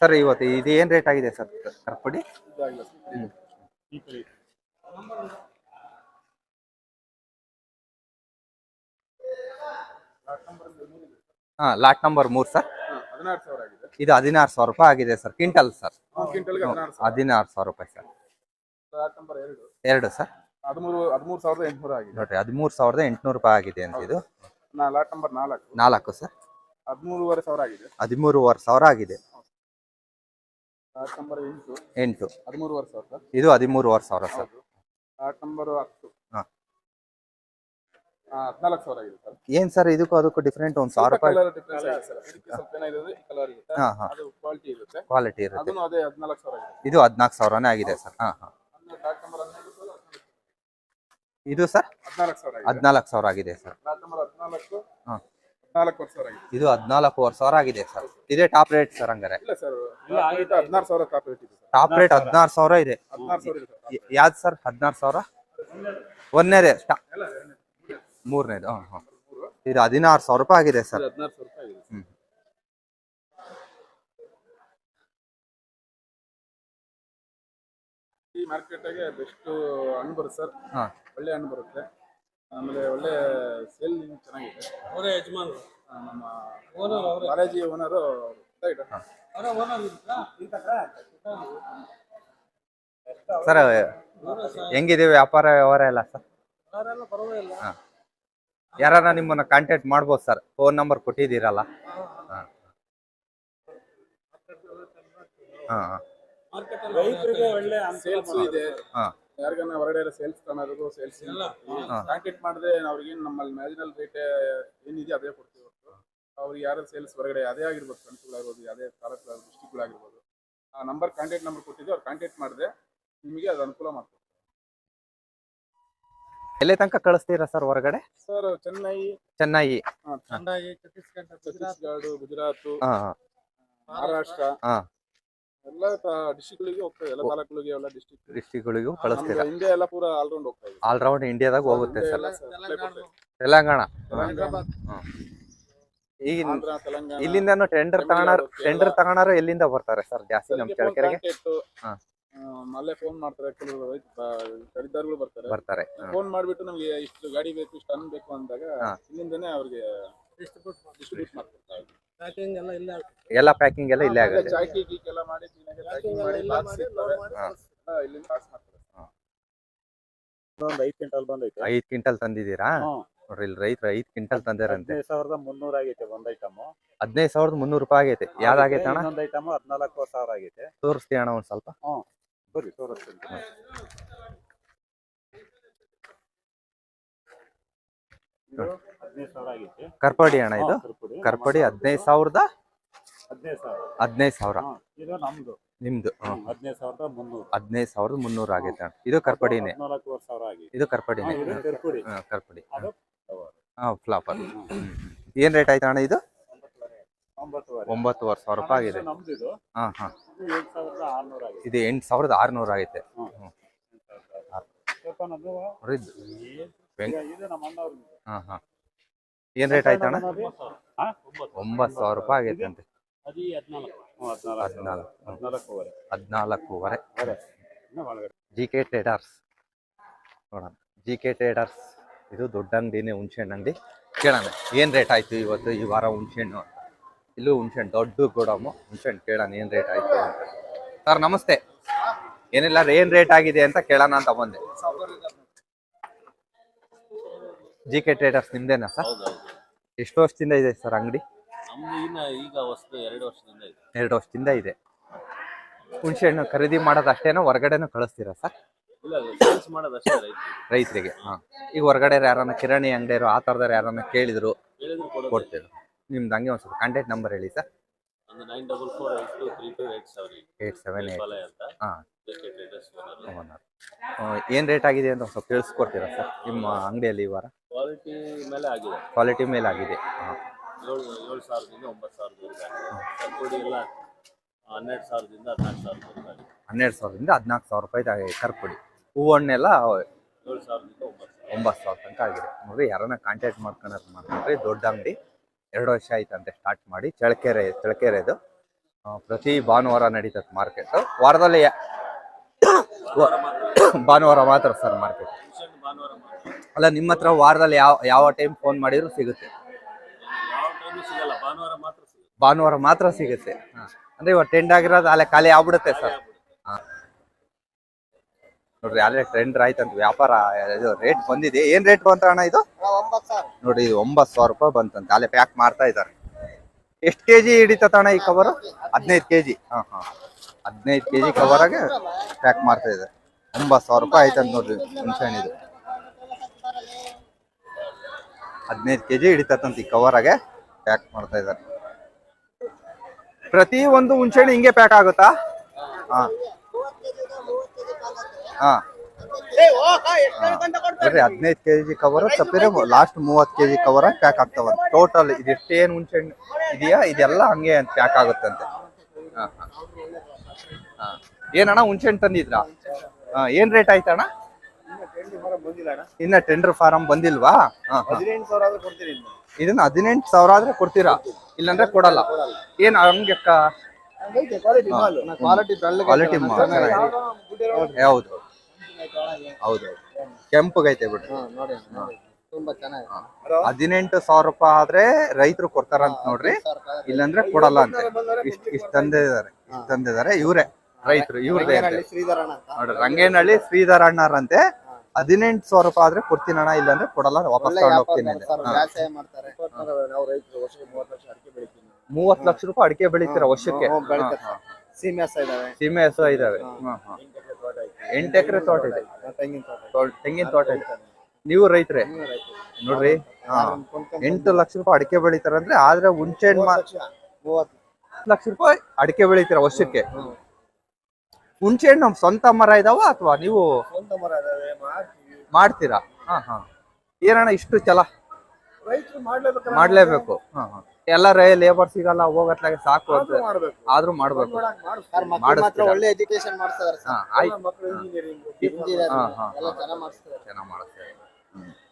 ಸರ್ ಇವತ್ತು ಇದು ಏನ್ ರೇಟ್ ಆಗಿದೆ ಸರ್ ಕರ್ಪುಡಿ? Lot number 3 sir. 16,000 ಆಗಿದೆ. ಇದು 16,000 ರೂಪಾಯಿ ಆಗಿದೆ ಸರ್, ಕ್ವಿಂಟಲ್ ಸರ್. ಕ್ವಿಂಟಲ್ಗೆ 16,000 ರೂಪಾಯಿ ಸರ್. ಲಾಟ್ ನಂಬರ್ 2 ಸರ್ 13,800 ಆಗಿದೆ. ನೋಡ್ರಿ 13,800 ರೂಪಾಯಿ ಆಗಿದೆ ಅಂತ ಇದು. ಲಾಟ್ ನಂಬರ್ 4 ಸರ್ 13,500 ಆಗಿದೆ. 13,500 ಆಗಿದೆ. Lot number 8 13,500 sir. ಇದು 13,500 ಸರ್. ಲಾಟ್ ನಂಬರ್ 10 14,000 ಆಗಿದೆ ಸರ್. ಏನ್ ಸರ್ ಇದಕ್ಕೂ ಅದಕ್ಕೂ ಡಿಫ್ರೆಂಟ್? ಒಂದು 1,000 ರೂಪಾಯಿ ಕಲರ್ ಡಿಫರೆನ್ಸ್ ಇದೆ ಸರ್. ಇದಕ್ಕೆ ಸ್ವಲ್ಪ ಏನಾಗಿದೆ ಕಲರ್ ಇರುತ್ತೆ, ಅದು ಕ್ವಾಲಿಟಿ ಇರುತ್ತೆ. ಕ್ವಾಲಿಟಿ ಇರುತ್ತೆ. ಅದನ್ನು ಅದೇ 14,000 ಆಗಿದೆ. ಇದು 14,000ನೇ ಆಗಿದೆ ಸರ್. ಲಾಟ್ ನಂಬರ್ 11 ಇದು ಸರ್ 14,000 ಆಗಿದೆ. 14,000 ಆಗಿದೆ ಸರ್. ಲಾಟ್ ನಂಬರ್ 14 14,000 ಆಗಿದೆ. ಇದು 14,500 ಆಗಿದೆ ಸರ್. ಇದೇ ಟಾಪ್ ರೇಟ್ ಸರ್ ಹಂಗಾರೆ? ಇಲ್ಲ ಸರ್, 16,000 ಟಾಪ್ ರೇಟ್ ಇದೆ ಸರ್. ಟಾಪ್ ರೇಟ್ 16,000 ಇದೆ. 16,000 ಇದೆ ಸರ್. ಯಾವ್ದು ಸರ್ 16,000? ಒಂದನೇದೇ ಮೂರನೇದು. ಇದು 16,000 ರೂಪಾಯಿ ಆಗಿದೆ ಸರ್. 16,000 ರೂಪಾಯಿ ಆಗಿದೆ. ಈ ಮಾರ್ಕೆಟ್ಗೆ ಬೆಸ್ಟ್ ಹಣ್ಣು ಬರುತ್ತೆ ಸರ್. ಒಳ್ಳೆ ಹಣ್ಣು ಬರುತ್ತೆ. ಆಮೇಲೆ ಒಳ್ಳೆ ಸೇಲ್ ಚೆನ್ನಾಗಿದೆ. ಅವರೇ ಯಜಮಾನರು, ನಮ್ಮ ಕಾಲೇಜಿ ಓನರು. ಸರ್ ಹೆಂಗಿದೆ ವ್ಯವಹಾರ ಎಲ್ಲ ಸರ್? ಯಾರನ್ನ ನಿಮ್ಮನ್ನ ಕಾಂಟ್ಯಾಕ್ಟ್ ಮಾಡ್ಬೋದು ಸರ್? ಫೋನ್ ನಂಬರ್ ಕೊಟ್ಟಿದ್ದೀರಲ್ಲ? ಸೇಲ್ಸ್ ಇದೆ. ಯಾರಿಗಾನ ಹೊರಗಡೆ ಸೇಲ್ಸ್ ಕಾಣೋದು ಸೇಲ್ಸ್ ಕಾಂಟ್ಯಾಕ್ಟ್ ಮಾಡಿದ್ರೆ ಅವ್ರಿಗೆ ನಮ್ಮಲ್ಲಿ ಮ್ಯಾಜಿನಲ್ ರೇಟ್ ಏನಿದೆ ಅದೇ ಕೊಡ್ತೀವಿ. ಅವ್ರಿಗೆ ಯಾರು ಸೇಲ್ಸ್ ಹೊರಗಡೆ ಅದೇ ಆಗಿರ್ಬೋದು, ಫ್ರೆಂಡ್ಸ್ಗಳಾಗಿರ್ಬೋದು, ಅದೇ ತಾಲೂಕು ಡಿಸ್ಟಿಕ್ಗಳಾಗಿರ್ಬೋದು, ಆ ನಂಬರ್ ಕಾಂಟ್ಯಾಕ್ಟ್ ನಂಬರ್ ಕೊಟ್ಟಿದ್ದು ಅವ್ರು ಕಾಂಟ್ಯಾಕ್ಟ್ ಮಾಡಿದ್ರೆ ನಿಮಗೆ ಅದು ಅನುಕೂಲ ಮಾಡ್ತಾರೆ. ಎಲ್ಲೇ ತನಕ ಕಳಿಸ್ತೀರಾ ಸರ್ ಹೊರಗಡೆ? ಸರ್ ಚೆನ್ನೈ, ಛತ್ತೀಸ್ಗಢ, ಗುಜರಾತ್, ಮಹಾರಾಷ್ಟ್ರ ಎಲ್ಲ ಡಿಸ್ಟ್ರಿಕ್ಟ್ಗಳಿಗೆ ಹೋಗ್ತದೆ. ಎಲ್ಲ ತಾಲೂಕುಗಳಿಗೆ ಎಲ್ಲ ಡಿಸ್ಟ್ರಿಕ್ಟ್ಗಳಿಗೂ ಕಳಿಸ್ತೀರಾ? ಇಂಡಿಯಾ ಎಲ್ಲ ಪೂರ ಆಲ್ರೌಂಡ್ ಹೋಗ್ತಾ ಇದೆ. ಆಲ್ರೌಂಡ್ ಇಂಡಿಯಾದಾಗ ಹೋಗುತ್ತೆ ಸರ್. ತೆಲಂಗಾಣ ಈಗ ಇಲ್ಲಿಂದ ಟೆಂಡರ್ ತಗೋಣಾರು ಎಲ್ಲಿಂದ ಬರ್ತಾರೆ ಸರ್ ಜಾಸ್ತಿ ನಮ್ಮ ಚಳ್ಳಕೆರೆಗೆ? ಅಲ್ಲೇ ಫೋನ್ ಮಾಡ್ತಾರೆ, ಕೆಲವರು ಖರೀದಿದಾರಗಳು ಬರ್ತಾರೆ. ಫೋನ್ ಮಾಡ್ಬಿಟ್ಟು ನಮ್ಗೆ ಇಷ್ಟು ಗಾಡಿ ಬೇಕು, ಇಷ್ಟು ಹಣ್ಣು ಬೇಕು ಅಂದಾಗ ಇಲ್ಲಿಂದನೇ ಅವ್ರಿಗೆ ಡಿಸ್ಟ್ರಿಬ್ಯೂಟ್ ಮಾಡ್ತಾರೆ. ಎಲ್ಲ ಪ್ಯಾಕಿಂಗ್ ಎಲ್ಲ ಇಲ್ಲೇ ಆಗುತ್ತೆ. ಚಾಕಿ ಗೀಕ್ ಎಲ್ಲ ಮಾಡಿ ಪ್ಯಾಕಿಂಗ್ ಮಾಡಿ ಬಾಕ್ಸ್ ಇರ್ತವೆ, ಇಲ್ಲಿಂದ ಬಾಕ್ಸ್ ಮಾಡ್ತಾರೆ. ಒಂದು 5 ಕ್ವಿಂಟಲ್ ಬಂದೈತೆ. 5 ಕ್ವಿಂಟಲ್ ತಂದಿದ್ದೀರಾ? ನೋಡ್ರಿ ಇಲ್ಲಿ ರೈತರು 5 ಕ್ವಿಂಟಲ್ ತಂದಿರಂತೆ. 15,300 ಆಗೈತೆ ಒಂದು ಐಟಮ್. 15,300 ರೂಪಾಯಿ ಆಗೈತೆ. ಯಾವ್ದಾಗೈತೆ ಅಣ್ಣ? ಇನ್ನೊಂದು ಐಟಮ್ 14,000 ಆಗೈತೆ. ತೋರಿಸ್ತೀಯ ಅಣ್ಣ ಒಂದ್ ಸ್ವಲ್ಪ? ಬರ್ರಿ ತೋರಿಸ್ತೀನಿ. ಇದು 15,000 ಆಗೈತೆ. ಕರ್ಪಡಿ ಅಣ್ಣ ಇದು? ಕರ್ಪಡಿ 15,000. 15,000 ಇದು ನಮ್ದು. ನಿಮ್ದು 15,300. 15,300 ಆಗೈತೆ ಅಣ್ಣ. ಇದು ಕರ್ಪಡಿನೇ? 14,000 ಆಗೈತೆ. ಇದು ಕರ್ಪಡಿನೇ? ಕರ್ಪಡಿ. ಫ್ಲಾಪರ್. ಏನ್ ರೇಟ್ ಆಯ್ತು ಅಣ್ಣ ಇದು? 9,500 ರೂಪಾಯಿ ಆಗಿದೆ. ಇದು 8,600 ಆಗೈತೆ. ಹಾ ಹಾ ಏನ್ ರೇಟ್ ಆಯ್ತಣ್ಣ? 9,000 ರೂಪಾಯಿ ಆಗೈತೆ ಅಂತೆ. 14,500 GK ಟ್ರೇಡರ್ಸ್ ನೋಡೋಣ. GK ಟ್ರೇಡರ್ಸ್ ಇದು ದೊಡ್ಡ ಅಂಗಡಿನೇ, ಹುಣಸೆಹಣ್ಣು ಅಂಗಡಿ. ಕೇಳೋಣ ಏನ್ ರೇಟ್ ಆಯ್ತು ಇವತ್ತು ಈ ವಾರ ಹುಣಸೆಹಣ್ಣು ಅಂತ. ಇಲ್ಲೂ ಹುಣಸೆಹಣ್ಣು ದೊಡ್ಡ ಗೋಡಾಮು, ಹುಣಸೆಹಣ್ಣು ಕೇಳೋಣ ಏನ್ ರೇಟ್ ಆಯ್ತು ಅಂತ. ಸರ್ ನಮಸ್ತೆ, ಏನಿಲ್ಲ ಏನ್ ರೇಟ್ ಆಗಿದೆ ಅಂತ ಕೇಳೋಣ ಅಂತ ಬಂದೆ. GK ಟ್ರೇಡರ್ಸ್ ನಿಮ್ದೇನಾ ಸರ್? ಎಷ್ಟು ವರ್ಷದಿಂದ ಇದೆ ಸರ್ ಅಂಗಡಿ? ಈಗ ಹೊಸದು 2 ವರ್ಷದಿಂದ ಇದೆ. 2 ವರ್ಷದಿಂದ ಇದೆ. ಹುಣಸೆಹಣ್ಣು ಖರೀದಿ ಮಾಡೋದು ಅಷ್ಟೇನೋ, ಹೊರಗಡೆನೂ ಕಳಿಸ್ತೀರಾ ಸರ್? ಇಲ್ಲ, ಸೇಲ್ಸ್ ಮಾಡೋದಷ್ಟೇ ರೈತರಿಗೆ. ಹಾ, ಈಗ ಹೊರಗಡೆ ಯಾರನ್ನ ಕಿರಾಣಿ ಅಂಗಡಿಯರು ಆ ಥರದವ್ರು ಯಾರನ್ನ ಕೇಳಿದ್ರು ಕೊಡ್ತೀವಿ. ನಿಮ್ದು ಹಂಗೆ ಒಂದು ಸ್ವಲ್ಪ ಕಾಂಟ್ಯಾಕ್ಟ್ ನಂಬರ್ ಹೇಳಿ ಸರ್. 9448232878 ಹಾಂ, ಏನು ರೇಟ್ ಆಗಿದೆ ಅಂತ ಸ್ವಲ್ಪ ತಿಳಿಸ್ಕೊಡ್ತೀರಾ ಸರ್ ನಿಮ್ಮ ಅಂಗಡಿಯಲ್ಲಿ ಈ ವಾರ? ಕ್ವಾಲಿಟಿ ಮೇಲೆ ಆಗಿದೆ. ಕ್ವಾಲಿಟಿ ಮೇಲೆ ಆಗಿದೆ. ಹಾಂ, 7,000ದಿಂದ 9,000 ಕೊಡಿ ಎಲ್ಲ 12,000ದಿಂದ 14,000 12,000ರಿಂದ 14,000 ರೂಪಾಯಿ ಕರ್ಪುಡಿ. ಹೂವು ಹಣ್ಣೆಲ್ಲ 7,000ದಿಂದ 9,000 ತನಕ ಆಗಿದೆ ನೋಡ್ರಿ. ಯಾರನ್ನ ಕಾಂಟ್ಯಾಕ್ಟ್ ಮಾಡ್ಕೊಂಡ್ರಿ. ದೊಡ್ಡ ಅಂಗಡಿ, 2 ವರ್ಷ ಆಯ್ತಂತೆ ಸ್ಟಾರ್ಟ್ ಮಾಡಿ. ಚಳ್ಳಕೆರೆದು ಪ್ರತಿ ಭಾನುವಾರ ನಡೀತದೆ ಮಾರ್ಕೆಟ್. ವಾರದಲ್ಲಿ ಭಾನುವಾರ ಮಾತ್ರ ಸರ್ ಮಾರ್ಕೆಟ್. ಅಲ್ಲ, ನಿಮ್ಮ ಹತ್ರ ವಾರದಲ್ಲಿ ಯಾವ ಟೈಮ್ ಫೋನ್ ಮಾಡಿದ್ರು ಸಿಗುತ್ತೆ? ಭಾನುವಾರ ಮಾತ್ರ ಸಿಗುತ್ತೆ. ಅಂದ್ರೆ ಇವಾಗ ಟ್ರೆಂಡ್ ಆಗಿರೋದು ಅಲ್ಲೇ ಖಾಲಿ ಆಗ್ಬಿಡುತ್ತೆ ಸರ್. ನೋಡ್ರಿ, ಅಲ್ಲೇ ಟ್ರೆಂಡ್ ಆಯ್ತಂತ ವ್ಯಾಪಾರ. ಇದು ರೇಟ್ ಬಂದಿದೆ. ಏನ್ ರೇಟ್ ಬಂತ ಅಣ್ಣ ಇದು? ನೋಡಿ, 9,000 ರೂಪಾಯಿ ಬಂತಂತೆ. ಅಲ್ಲೇ ಪ್ಯಾಕ್ ಮಾಡ್ತಾ ಇದ್ದಾರೆ. ಎಷ್ಟು ಕೆಜಿ ಹಿಡಿತಣ್ಣ ಈ ಕವರು? 15 ಕೆಜಿ. ಹಾ ಹಾ, 15 ಕೆಜಿ ಕವರಾಗೆ ಪ್ಯಾಕ್ ಮಾಡ್ತಾ ಇದ್ದಾರೆ. 9,000 ರೂಪಾಯಿ ಆಯ್ತಂತ ನೋಡ್ರಿ ಹುಣಸೆಹಣ್ಣಿದು. 15 ಕೆಜಿ ಹಿಡಿತಂತ ಈ ಕವರಾಗೆ ಪ್ಯಾಕ್ ಮಾಡ್ತಾ ಇದ್ದಾರೆ. ಪ್ರತಿ ಒಂದು ಹುಣಸೆಹಣ್ಣು ಹಿಂಗೆ ಪ್ಯಾಕ್ ಆಗುತ್ತಾ? ಹಾ ಹಾ, ನೋಡ್ರಿ 15 ಕೆಜಿ ಕವರ್ ತಪ್ಪಿದ್ರೆ ಲಾಸ್ಟ್ 30 ಕೆಜಿ ಕವರ್ ಪ್ಯಾಕ್ ಆಗ್ತಾವ. ಟೋಟಲ್ ಇದೆಷ್ಟೇನು ಹುಣಸೆಹಣ್ಣು ಇದೆಯಾ ಇದೆಲ್ಲ ಹಂಗೆ ಪ್ಯಾಕ್ ಆಗುತ್ತಂತೆ. ಹಾ ಹಾ, ಏನಣ್ಣ ಹುಣಸೆಹಣ್ಣು ತಂದಿದ್ರಾ? ಏನ್ ರೇಟ್ ಆಯ್ತಣ್ಣ? ಇನ್ನ ಟೆಂಡರ್ ಫಾರಂ ಬಂದಿಲ್ವಾ? ಇದನ್ನ 18,000 ಆದ್ರೆ ಕೊಡ್ತೀರಾ, ಇಲ್ಲಾಂದ್ರೆ ಕೊಡಲ್ಲ. ಏನ್ ಹಂಗೆ ಕ್ವಾಲಿಟಿ ಹೌದು ಹೌದು, ಕೆಂಪಗೈತೆ ಬಿಡ್ರಿ. 18,000 ರೂಪಾಯಿ ಆದ್ರೆ ರೈತರು ಕೊಡ್ತಾರಂತ ನೋಡ್ರಿ, ಇಲ್ಲಾಂದ್ರೆ ಕೊಡಲ್ಲ ಅಂತ. ಇಷ್ಟ ತಂದಿದ್ದಾರೆ ಇವ್ರೆ ರೈತರು. ಇವ್ರದೇ ನೋಡ್ರಿ, ರಂಗೇನಹಳ್ಳಿ ಶ್ರೀಧರ ಅಣ್ಣಾರಂತೆ. 18,000 ರೂಪಾಯಿ ಆದ್ರೆ ಕೊಡ್ತೀನಣ್ಣ, ಇಲ್ಲಾಂದ್ರೆ ಕೊಡಲ್ಲ, ವಾಪಸ್ ತಗೊಂಡು ಹೋಗ್ತೀನಿ. 30 ಲಕ್ಷ ರೂಪಾಯಿ ಅಡಿಕೆ ಬೆಳಿತೀರ ವರ್ಷಕ್ಕೆ? ಸೀಮೆ ಹಸು ಇದಾವೆ. 8 ಎಕರೆ ತೋಟ ಇದೆ, ತೆಂಗಿನ ತೋಟ ಇದೆ. ನೀವು ರೈತರೇ ನೋಡ್ರಿ. 8 ಲಕ್ಷ ರೂಪಾಯಿ ಅಡಿಕೆ ಬೆಳಿತಾರಂದ್ರೆ, ಆದ್ರೆ ಹುಣಸೆಹಣ್ಣು 30 ಲಕ್ಷ ರೂಪಾಯಿ ಅಡಿಕೆ ಬೆಳಿತೀರ ವರ್ಷಕ್ಕೆ. ಹುಣಸೆಹಣ್ಣು ನಮ್ ಸ್ವಂತ ಮರ ಇದಾವ ಅಥವಾ ನೀವು ಮಾಡ್ತೀರಾ? ಹಾ ಹಾ, ಏನಣ್ಣ ಇಷ್ಟು ಚಲ ಮಾಡ್ಲೇಬೇಕು. ಹಾ ಹಾ, ಎಲ್ಲ ಲೇಬರ್ ಸಿಗಲ್ಲ, ಹೋಗತ್ಲಾಗೆ ಸಾಕು ಅಂತ ಆದ್ರೂ ಮಾಡ್ಬೇಕು. ಒಳ್ಳೆ ಎಜುಕೇಶನ್ ಮಾಡ್ತಾರೆ.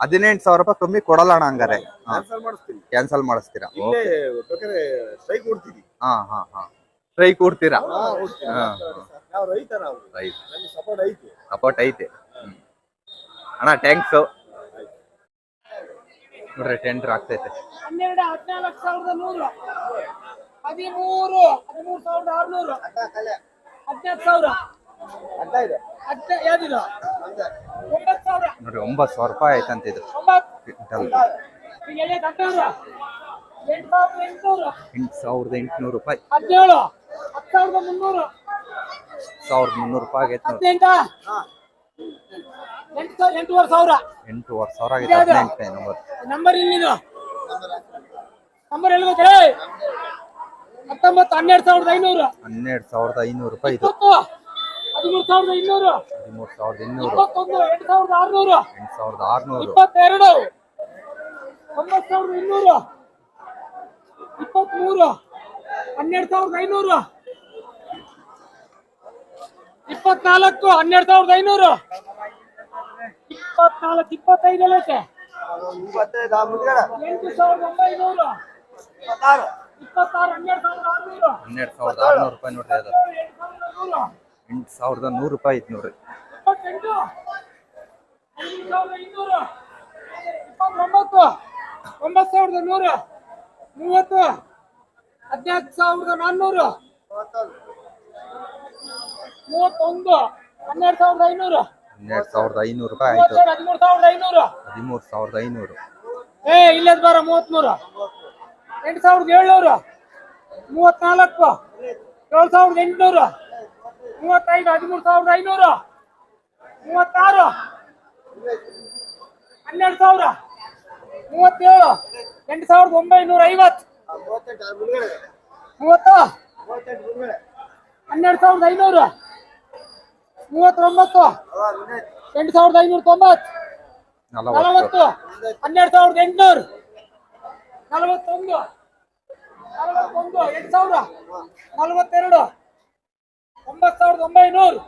18,000 ರೂಪಾಯಿ ಕಮ್ಮಿ ಕೊಡಲ್ಲ ಅಣ್ಣ ಹಂಗಾರೆ? ಕ್ಯಾನ್ಸಲ್ ಮಾಡಿಸ್ತೀರಾ? ಹಾ ಹಾ ಹಾ, ಟ್ರೈ ಕೊಡ್ತೀರಾ? ಸಪೋರ್ಟ್ ಐತೆ ಅಣ್ಣ, ಥ್ಯಾಂಕ್ಸ್. ನೋಡ್ರಿ, ಟೆಂಡರ್ ಆಗ್ತೈತೆ. 14,100, 13,600, 14,000, 15,000, ನೋಡ್ರಿ 9,000 ರೂಪಾಯಿ ಆಯ್ತಂತ ಇದು. 8,800 ರೂಪಾಯಿ, 17,10,300, 1,300 ರೂಪಾಯಿ ಆಗೈತೆ. 8,500, 8,500 ಆಗೈತೆ. 18 ನಂಬರ್ ಇಲ್ಲಿದು. ನಂಬರ್ ಎಲ್ಲಿ ಗೊತ್ತೇ? 19, 12,500, 12,500 ರೂಪಾಯಿ ಇದು. 13,200, 13,200, 21, 8,600, 8,600, 22, 9,200, 23, 12,500, 24, 12,500, 24 25 ಐತೆ 8,900 26 12,600 12,600 ರೂಪಾಯಿ ನೋಡ್ರಿ ಅದು 8,100 ರೂಪಾಯಿ ಐತಿ ನೋಡ್ರಿ 28 5,200 29 9,100 30 14,400 31 12,500 12,500 ರೂಪಾಯಿ ಆಯ್ತು 13,500 13,500 ಇಲ್ಲದ ಬರ 33 8,700 34 7,800 35 13,500 36 12,000 37 8,950 30 12,500 39 8,590 40 12,800 41 8,000 42 9,900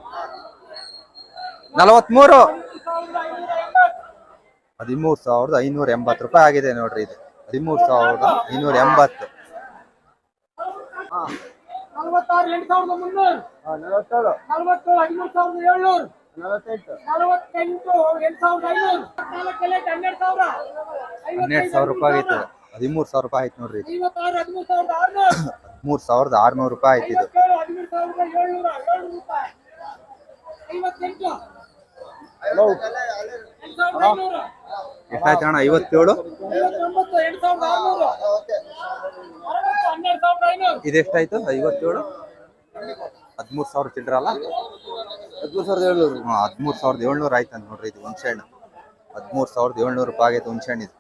43 13,580 ರೂಪಾಯಿ ಆಗಿದೆ ನೋಡ್ರಿ ಇದು 13,580 46 8,300 47 13,700 48 8,500 12,000 12,000 ರೂಪಾಯಿ ಐತೆ 13,000 ರೂಪಾಯಿ ಆಯ್ತು ನೋಡ್ರಿ ಇದು 56 13,600 13,600 ರೂಪಾಯಿ ಆಯ್ತು ಇದು 13,700 ರೂಪಾಯಿ 58 8,500 ಎಷ್ಟಾಯ್ತು ಅಣ್ಣ 57 8,600 12,500 ಇದೆಷ್ಟಾಯ್ತು 57 13,000 ಚಿಲ್ಡ್ರಲ್ಲ 13,700 ಆಯ್ತು ಅಂತ ನೋಡ್ರಿ ಇದು ಹುಣಸೆ ಹಣ್ಣು 13,700 ರೂಪಾಯಿ ಆಗೈತೆ ಹುಣಸೆ ಹಣ್ಣು ಇದು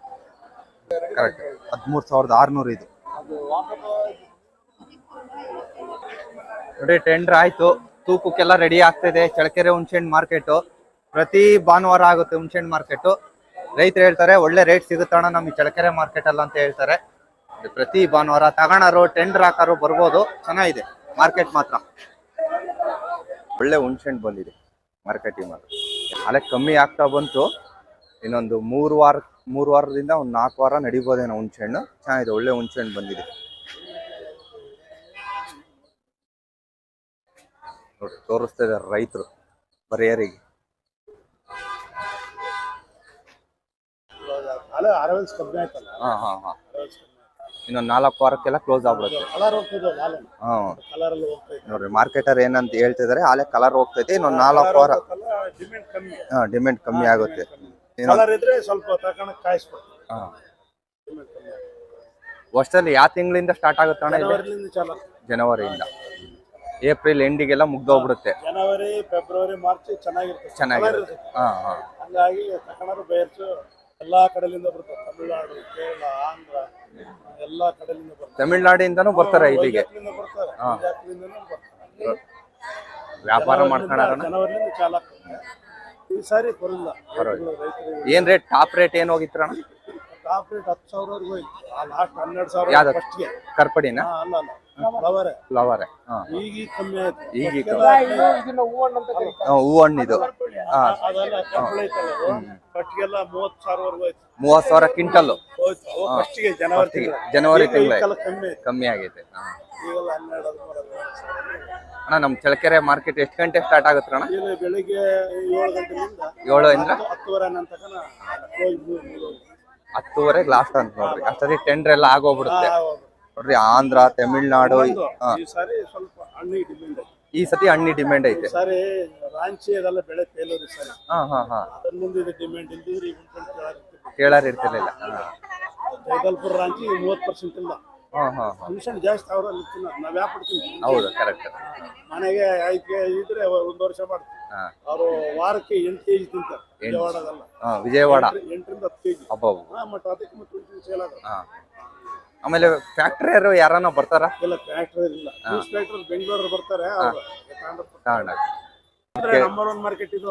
ಕರೆಕ್ಟ್ 13,600 ಇದು ನೋಡಿ ಟೆಂಡರ್ ಆಯ್ತು ತೂಕಕ್ಕೆಲ್ಲ ರೆಡಿ ಆಗ್ತಿದೆ ಚಳ್ಳಕೆರೆ ಹುಣಸೆಹಣ್ಣು ಮಾರ್ಕೆಟು ಪ್ರತಿ ಭಾನುವಾರ ಆಗುತ್ತೆ ಹುಣಸೆಹಣ್ಣು ಮಾರ್ಕೆಟು ರೈತರು ಹೇಳ್ತಾರೆ ಒಳ್ಳೆ ರೇಟ್ ಸಿಗುತ್ತಣ್ಣ ನಮಗೆ ಚಳ್ಳಕೆರೆ ಮಾರ್ಕೆಟ್ ಅಲ್ಲ ಅಂತ ಹೇಳ್ತಾರೆ ಪ್ರತಿ ಭಾನುವಾರ ತಗೋಣರು ಟೆಂಡರ್ ಹಾಕೋರು ಬರ್ಬೋದು ಚೆನ್ನಾಗಿದೆ ಮಾರ್ಕೆಟ್ ಮಾತ್ರ ಒಳ್ಳೆ ಹುಣಸೆಹಣ್ಣು ಬಂದಿದೆ ಮಾರ್ಕೆಟಿಗೆ ಮಾತ್ರ ಅಲ್ಲೇ ಕಮ್ಮಿ ಆಗ್ತಾ ಬಂತು ಇನ್ನೊಂದು 3 ವಾರದಿಂದ ಒಂದು 4 ವಾರ ನಡಿಬೋದೇನೋ ಹುಣಸೆಹಣ್ಣು ಚೆನ್ನಾಗಿದೆ ಒಳ್ಳೆ ಹುಣಸೆಹಣ್ಣು ಬಂದಿದೆ ನೋಡಿ ತೋರಿಸ್ತಾ ಇದ್ದಾರೆ ರೈತರು ಬರೆಯರಿಗೆ ಇನ್ನೊಂದು 4 ವಾರಕ್ಕೆಲ್ಲ ಕ್ಲೋಸ್ ಆಗ್ಬಿಡುತ್ತೆ ನೋಡ್ರಿ ಮಾರ್ಕೆಟರ್ ಏನಂತ ಹೇಳ್ತಿದಾರೆ ಆಲೆ ಕಲರ್ ಹೋಗ್ತೈತೆ ಇನ್ನೊಂದು 4 ವಾರ ಡಿಮ್ಯಾಂಡ್ ಕಮ್ಮಿ ಆಗುತ್ತೆ ವರ್ಷದಲ್ಲಿ ಯಾವ ತಿಂಗಳಿಂದ ಸ್ಟಾರ್ಟ್ ಆಗುತ್ತೆ ಅಣ್ಣ ಇದು ಜನವರಿಯಿಂದ ಏಪ್ರಿಲ್ ಎಂಡಿಗೆಲ್ಲ ಮುಗ್ದೋಗ್ಬಿಡುತ್ತೆ ಜನವರಿ ಫೆಬ್ರವರಿ ಮಾರ್ಚ್ ಚೆನ್ನಾಗಿರುತ್ತೆ ಹಂಗಾಗಿ ತಕಣರು ಬೇರ್ಸು ಎಲ್ಲಾ ಕಡೆಯಿಂದ ಬರ್ತಾರೆ ತಮಿಳುನಾಡು ಕೇರಳ ಆಂಧ್ರ ಎಲ್ಲಾ ಕಡೆಯಿಂದ ಬರ್ತಾರೆ ತಮಿಳ್ನಾಡಿಂದನೂ ಬರ್ತಾರೆ ಇಲ್ಲಿಗೆ ಬರ್ತಾರೆ ವ್ಯಾಪಾರ ಮಾಡ್ಕೊಂಡಾರ ಜನವರಿಯಿಂದ ಚಾಲು ಆಗ್ತದೆ ಈ ಸಾರಿ ಬರಲ್ಲ ಏನ್ ರೇಟ್ ಟಾಪ್ ರೇಟ್ ಏನ್ ಹೋಗಿತ್ರ ಟಾಪ್ ರೇಟ್ 10,000 ಹೋಯ್ತು ಲಾಸ್ಟ್ 12,000 ಯಾವ್ದು ಫಸ್ಟ್ಗೆ ಕರ್ಪಡಿನ ಅಲ್ಲ ಫ್ಲವರೇ ಫ್ಲವರ್ ಈಗ ಕಮ್ಮಿ ಆಯ್ತು ಈಗ ಇದನ್ನ ಹೂ ಹಣ್ಣು ಅಂತ ಕರೀತಾರೆ ಹೂ ಹಣ್ಣಿದು ಅದೆಲ್ಲ ಕಪ್ಪಳ ಐತಲ್ಲ ಫಸ್ಟ್ಗೆಲ್ಲ 30,000 ಹೋಯ್ತು 30,000 ಕ್ವಿಂಟಲ್ ಹೋಯ್ತು ಫಸ್ಟ್ಗೆ ಜನವರಿ ತಿಂಗಳ ಕಮ್ಮಿ ಆಯ್ತು ಕಮ್ಮಿ ಆಗೈತೆ ಈಗೆಲ್ಲ 12 ಅಣ್ಣ ನಮ್ ಚಳ್ಳಕೆರೆ ಮಾರ್ಕೆಟ್ ಎಷ್ಟು ಗಂಟೆ ಸ್ಟಾರ್ಟ್ ಆಗುತ್ತೆ ಅಣ್ಣ ಇಲ್ಲಿ ಬೆಳಿಗ್ಗೆ 7 ಗಂಟೆಯಿಂದ 7 ಇಂದ 10:30 ನಂತರ ಕ್ಲೋಸ್ 10:30 ಲಾಸ್ಟ್ ಅಂತ ನೋಡ್ರಿ ಅಷ್ಟೊತ್ತಿಗೆ ಟೆಂಡರ್ ಎಲ್ಲ ಆಗೋಗ್ಬಿಡುತ್ತೆ ನೋಡ್ರಿ ಆಂಧ್ರ ತಮಿಳ್ನಾಡು ಈ ಸಾರಿ ಸ್ವಲ್ಪ ಹಣ್ಣಿ ಡಿಮ್ಯಾಂಡ್ ಐತೆ ಈ ಸತಿ ಹಣ್ಣಿ ಡಿಮ್ಯಾಂಡ್ ಐತೆ ಸಾರಿ ರಾಂಚಿ ಅದೆಲ್ಲ ಬೆಳೆ ಫೇಲೂರಿ ಸಾರಿ ಹಾ ಅದ್ರ ಮುಂದೆ ಇದು ಡಿಮ್ಯಾಂಡ್ ಇಲ್ದಿದ್ರೆ ಕೇಳಾರ್ ಇರ್ತಿರ್ಲಿಲ್ಲ ಜೈದಲ್ಪುರ ರಾಂಚಿ 30% ಇಲ್ಲ ಹುಣಸೆಹಣ್ಣು ಜಾಸ್ತಿ ಅವ್ರಲ್ಲಿ ನಾವ್ ವ್ಯಾಪಾರ ಹೌದು ಕರೆಕ್ಟ್ ಮನೆಗೆ 5 kg ಇದ್ರೆ 1 ವರ್ಷ ಮಾಡ್ತೀವಿ ಅವರು ವಾರಕ್ಕೆ 8 kg ತಿಂತಾರೆ ವಿಜಯವಾಡದಲ್ಲ ವಿಜಯವಾಡ 8 ರಿಂದ 10 kg ಅಬ್ಬಬ್ಬ ಮತ್ತೆ ಅದಕ್ಕೆ ಮತ್ತೆ ಸೇಲ್ ಆಗುತ್ತೆ ಆಮೇಲೆ ಫ್ಯಾಕ್ಟರಿಯರು ಯಾರನ್ನ ಬರ್ತಾರ ಇಲ್ಲ ಫ್ಯಾಕ್ಟರಿ ಇಲ್ಲ ಫ್ಯಾಕ್ಟರಿ ಬೆಂಗಳೂರು ಬರ್ತಾರೆ ನಂಬರ್ 1 ಮಾರ್ಕೆಟ್ ಇದು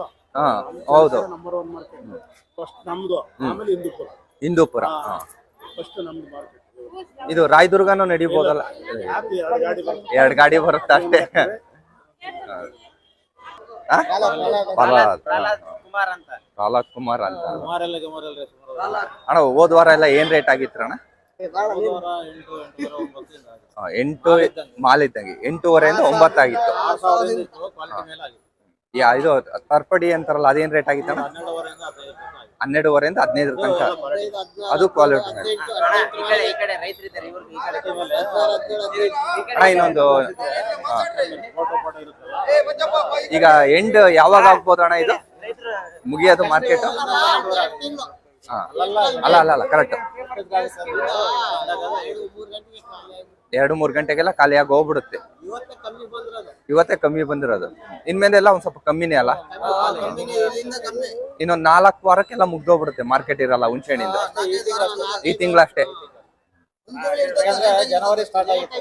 ಹೌದು ನಂಬರ್ 1 ಮಾರ್ಕೆಟ್ ಫಸ್ಟ್ ನಮ್ದು ಆಮೇಲೆ ಹಿಂದೂಪುರ ಫಸ್ಟ್ ನಮ್ದು ಮಾರ್ಕೆಟ್ ಇದು ರಾಯದುರ್ಗನೂ ನಡಿಬಹುದಲ್ಲ 2 ಗಾಡಿ ಬರುತ್ತೆ ಅಷ್ಟೇ ಕುಮಾರ್ ಅಂತ. ಪ್ರಹ್ಲಾದ್ ಕುಮಾರ್ ಅಂತ ಸುಮಾರು ಎಲ್ಲ ಸುಮಾರು ಎಲ್ಲ ಸುಮಾರು ಅಣ್ಣ ಹೋದ ವಾರ ಎಲ್ಲ ಏನ್ ರೇಟ್ ಆಗಿತ್ತು ಅಣ್ಣ? 8, 8, 9 ಎಂಟು ಮಾಲ್ ಇದ್ದಂಗೆ 8:30 9 ಆಗಿತ್ತು. 6,000 ಇತ್ತು, ಕ್ವಾಲಿಟಿ ಮೇಲೆ ಆಗಿತ್ತು. ಇದು ತರ್ಪಡಿ ಅಂತಾರಲ್ಲ ಅದೇನ್ ರೇಟ್ ಆಗಿತ್ತು ಅಣ್ಣ? 12,500 ಆಗಿದೆ. 12:30 15 ತನಕ. ಅದು ಕ್ವಾಲಿಟಿ ಮೇಲೆ. ಈ ಕಡೆ ರೈತರಿದ್ದಾರೆ ಇವ್ರಿಗೆ ಈ ಕಡೆ ಅಣ್ಣ ಇನ್ನೊಂದು ಫೋಟೋ ಇರುತ್ತಲ್ಲ, ಈಗ ಎಂಡ್ ಯಾವಾಗ ಆಗ್ಬೋದು ಅಣ್ಣ ಇದು ಮುಗಿಯೋದು ಮಾರ್ಕೆಟ್? ಅಲ್ಲ ಕರೆಕ್ಟ್ 2-3 ಗಂಟೆಗೆಲ್ಲ ಖಾಲಿಯಾಗಿ ಹೋಗ್ಬಿಡುತ್ತೆ. ಇವತ್ತೇ ಕಮ್ಮಿ ಬಂದಿರೋದು. ಇನ್ಮೇಲೆಲ್ಲ ಒಂದ್ ಸ್ವಲ್ಪ ಕಮ್ಮಿನೇ ಅಲ್ಲ? ಇನ್ನೊಂದ್ 4 ವಾರಕ್ಕೆಲ್ಲ ಮುಗ್ದೋಗ್ಬಿಡುತ್ತೆ, ಮಾರ್ಕೆಟ್ ಇರಲ್ಲ ಹುಣಸೆಹಣ್ಣಿಂದ. ಈ ತಿಂಗಳಷ್ಟೇ. ಜನವರಿ ಸ್ಟಾರ್ಟ್ ಆಗಿತ್ತು.